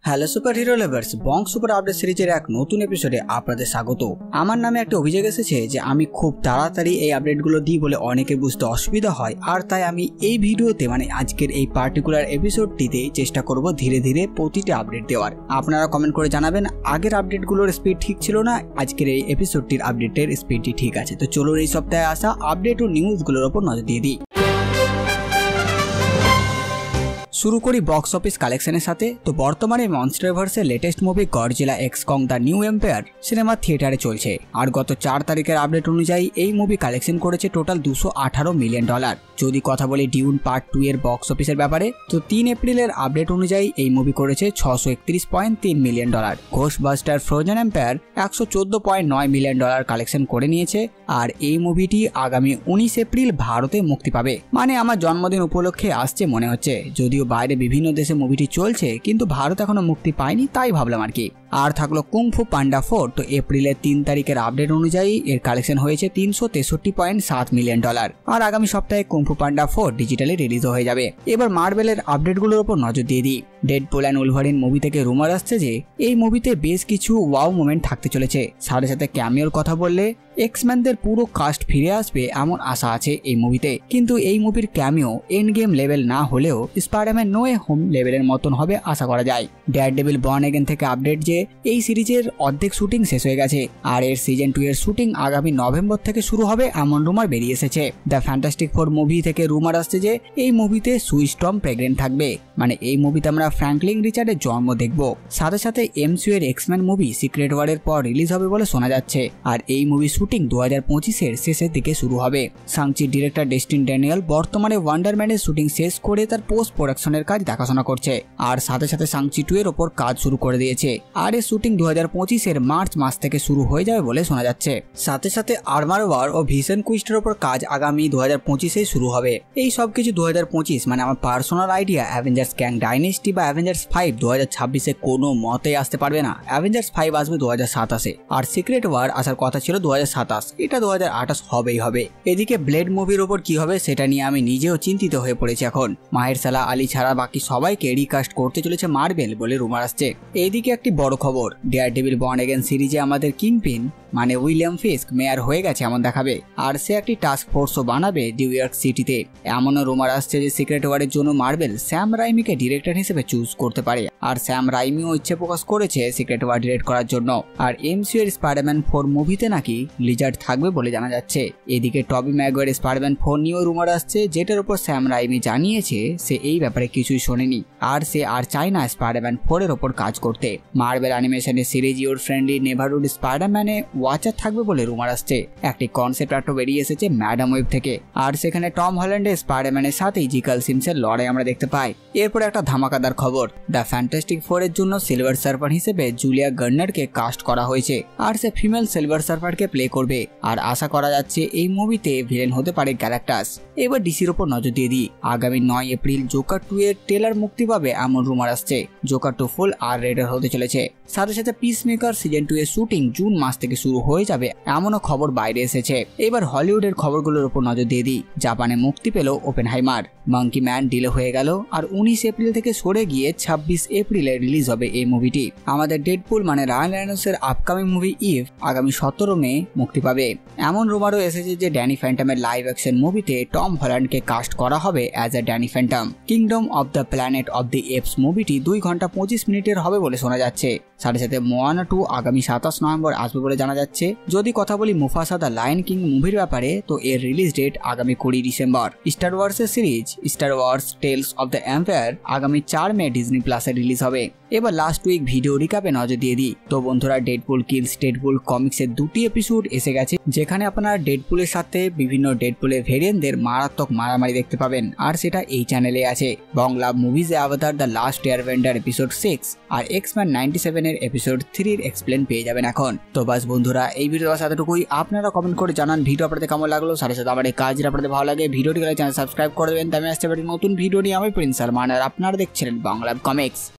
Hello super hero lovers, বং super update সিরিজের এক নতুন এপিসোডে আপনাদের স্বাগত। আমার নামে একটা অভিযোগ এসেছে যে আমি খুব তাড়াতাড়ি এই আপডেটগুলো দিই বলে অনেকের বুঝতে অসুবিধা হয়, আর তাই আমি এই ভিডিওতে আজকের এই পার্টিকুলার এপিসোডটিতে চেষ্টা করব ধীরে ধীরে প্রতিটি আপডেট দেওয়ার। আপনারা কমেন্ট করে জানাবেন আগের আপডেটগুলোর স্পিড ঠিক ছিল না, আজকের এই এপিসোডটির আপডেটের স্পিডটি ঠিক আছে। তো চলুন এই সপ্তাহে আসা আপডেট ও নিউজগুলোর ওপর নজর দিয়ে দিই। শুরু করি বক্স অফিস কালেকশনের সাথে। তো বর্তমানে মনস্টারভার্সের latest movie Godzilla X Kong the new empire সিনেমা থিয়েটারে চলছে, আর গত 4 তারিখের আপডেট অনুযায়ী এই মুভি কালেকশন করেছে টোটাল $218 মিলিয়ন। যদি কথা বলি ডিউন পার্ট 2 এর বক্স অফিসের ব্যাপারে, তো 3 এপ্রিলের আপডেট অনুযায়ী এই মুভি করেছে $631.3 million. Ghostbuster frozen empire $114.9 million collection করে নিয়েছে, আর এই মুভিটি আগামী 19 এপ্রিল ভারতে মুক্তি পাবে। আমার জন্মদিন উপলক্ষে আসছে মনে হচ্ছে, যদিও বাইরে বিভিন্ন দেশে মুভিটি চলছে কিন্তু ভারত এখনো মুক্তি পায়নি, তাই ভাবলাম আর কি। আর থাকলো কুংফু পান্ডা 4। তো এপ্রিলের 3 তারিখের আপডেট অনুযায়ী এর কালেকশন হয়েছে $363.7 মিলিয়ন। আর আগামী সপ্তাহে কুংফু পান্ডা 4 ডিজিটালি রিলিজ হয়ে যাবে। এবার মার্বেলের আপডেটগুলোর উপর নজর দিয়ে দিই। ডেডপুল অ্যান্ড উলভারিন মুভি থেকে রুমার আসছে যে এই মুভিতে বেশ কিছু ওয়াও মোমেন্ট থাকতে চলেছে। সাথে সাথে ক্যামিওর কথা বললে এক্সম্যানদের পুরো কাস্ট ফিরে আসবে এমন আশা আছে এই মুভিতে, কিন্তু এই মুভির ক্যামিও এন্ড গেম লেভেল না হলেও স্পাইডারম্যান নো ওয়ে হোম লেভেলের মতন হবে আশা করা যায়। ডেয়ারডেভিল বর্ন এগেন থেকে আপডেট যে এই সিরিজের অর্ধেক শুটিং শেষ হয়ে গেছে, আর এর সিজন 2 এর শুটিং আগামী নভেম্বর থেকে শুরু হবে এমন রুমার বেরিয়ে এসেছে। দ্য ফ্যান্টাস্টিক ফোর মুভি থেকে রুমার আসছে যে এই মুভিতে সুই স্টর্ম প্রেগনেন্ট থাকবে, এই মুভিতে আমরা ফ্র্যাঙ্কলিন রিচার্ডের জন্ম দেখব। সাথে সাথে এমসিইউ এর এক্সম্যান মুভি সিক্রেট ওয়ারের পর রিলিজ হবে বলে শোনা যাচ্ছে, আর এই মুভি শুটিং 2025-এর শেষের দিকে শুরু হবে। সাংচির ডিরেক্টর ডেস্টিন ড্যানিয়েল বর্তমানে ওয়ান্ডারম্যানের শুটিং শেষ করে তার পোস্ট প্রোডাকশনের কাজ দেখাশোনা করছে, আর সাথে সাথে সাংচি 2 এর ওপর কাজ শুরু করে দিয়েছে, আর এর শুটিং 2025-এর মার্চ মাস থেকে শুরু হয়ে যাবে বলে শোনা যাচ্ছে। সাথে সাথে আর্মার ওয়ার ও ভিশন কুইস্টের ওপর কাজ আগামী 2025-এই শুরু হবে। এই সবকিছু 2025 আমার personal idea Avengers gang dynasty বা অ্যাভেঞ্জার্স 5 2026-এ কোনো মতেই আসতে পারবে না। অ্যাভেঞ্জার্স 5 আসবে 2027-এ, আর সিক্রেট ওয়ার আসার কথা ছিল 2027, এটা 2028 হবেই হবে। এদিকে ব্লেড মুভির ওপর কি হবে সেটা নিয়ে আমি নিজেও চিন্তিত হয়ে পড়েছি এখন। মাহেরশালা আলী ছাড়া বাকি সবাইকে রিকাস্ট করতে চলেছে মার্বেল বলে রুমার আসছে। এইদিকে একটি বড় খবর, ডেয়ারডেভিল বর্ন এগেন সিরিজে আমাদের কিংপিন উইলিয়াম ফিস্ক মেয়ার হয়ে গেছে এমন দেখাবে, আর সে একটি টাস্ক ফোর্সও বানাবে নিউ ইয়র্ক সিটিতে। এমনও রুমার আসছে যে সিক্রেট ওয়ারের জন্য মার্বেল স্যাম রাইমিকে ডিরেক্টর হিসেবে চুজ করতে পারে, আর স্যাম রাইমিও ইচ্ছে প্রকাশ করেছে সিক্রেট ওয়ার ডিরেক্ট করার জন্য। আর এমসিইউ এর স্পাইডারম্যান 4 মুভিতে নাকি লিজার্ড থাকবে বলে জানা যাচ্ছে। এদিকে টবি ম্যাগুয়ারের স্পাইডারম্যান 4 নিয়েও রুমার আসছে, যেটার উপর স্যাম রাইমি জানিয়েছে সে এই ব্যাপারে কিছুই শোনেনি, আর সে আর চায় না স্পাইডারম্যান 4 এর ওপর কাজ করতে। মার্বেল অ্যানিমেশনের সিরিজ ইউর ফ্রেন্ডলি নেভারহুড স্পাইডারম্যানে ওয়াচার থাকবে বলে রুমার আসছে। একটি কনসেপ্ট আর্টও বেরিয়ে এসেছে ম্যাডাম ওয়েব থেকে, আর সেখানে টম হল্যান্ডের স্পাইডারম্যানের সাথে জিকাল সিমসের লড়াই আমরা দেখতে পাই। এরপর একটা ধামাকাদার খবর, দ্য ফ্যান্টাস্টিক ফোর এর জন্য সিলভার সার্ফার হিসেবে জুলিয়া গার্নারকে কাস্ট করা হয়েছে, আর সে ফিমেল সিলভার সার্ফারকে প্লে করবে, আর আশা করা যাচ্ছে এই মুভিতে ভিলেন হতে পারে গ্যালাক্টাস। এবার ডিসির ওপর নজর দিয়ে দিই। আগামী 9 এপ্রিল জোকার 2 এর ট্রেলার মুক্তি পাবে এমন রুমার আসছে। জোকার 2 ফুল আর রেডার হতে চলেছে। সাথে সাথে পিসমেকার সিজন 2 এর শুটিং জুন মাস থেকে শুরু হয়ে যাবে এমনও খবর বাইরে এসেছে। এবার হলিউডের খবরগুলোর উপর নজর দিয়ে দিই। জাপানে মুক্তি পেল ওপেনহাইমার, মাঙ্কি ম্যান ডিলে হয়ে গেল, আর 19 এপ্রিল থেকে সরে গিয়ে 26 এপ্রিলে রিলিজ হবে এই মুভিটি। আমাদের ডেডপুল রায়ান রেনল্ডসের আপকামিং মুভি ইভ আগামী 17 মে মুক্তি পাবে। এমন রুমারও এসেছে যে ড্যানি ফ্যান্টামের লাইভ অ্যাকশন মুভিতে টম হল্যান্ডকে কাস্ট করা হবে as a Danny Phantom. Kingdom of the Planet of the Apes মুভিটি 2 ঘন্টা 25 মিনিটের হবে বলে শোনা যাচ্ছে। সাথে সাথে মোয়ানা 2 আগামী 27 নভেম্বর আসবে বলে জানা যাচ্ছে। যদি কথা বলি মুফাসা দ্য লায়ন কিং মুভির ব্যাপারে, তো এর রিলিজ ডেট আগামী 20 ডিসেম্বর। স্টার ওয়ার্সের series Star Wars Tales of the Empire আগামী 4 মে ডিজনি প্লাসে রিলিজ হবে। এবার লাস্ট উইক ভিডিও রিক্যাপে নজর দিয়ে দিই। তো বন্ধুরা, ডেডপুল কিলস ডেডপুল কমিক্সের 2টি এপিসোড এসে গেছে, যেখানে আপনারা ডেডপুলের সাথে বিভিন্ন ডেডপুলের ভেরিয়েন্টদের মারাত্মক মারামারি দেখতে পাবেন, আর সেটা এই চ্যানেলে আছে। বাংলা মুভিজে Avatar the last airbender episode 6 আর এক্সম্যান 97 এর এপিসোড 3 এর এক্সপ্লেন পেয়ে যাবেন এখন। তো বাস বন্ধুরা, এই ভিডিওর সাথেটুকুই। আপনারা কমেন্ট করে জানান ভিডিও আপনাদের কেমন লাগলো। সাথে সাথে আমার এই কাজটা আপনাদের ভালো লাগে ভিডিওটি চ্যানেল সাবস্ক্রাইব করে দেবেন। আমি আসতে পারি নতুন ভিডিও নিয়ে। আমি প্রিন্স সালমান, আর আপনারা দেখছিলেন বাংলা কমিক্স।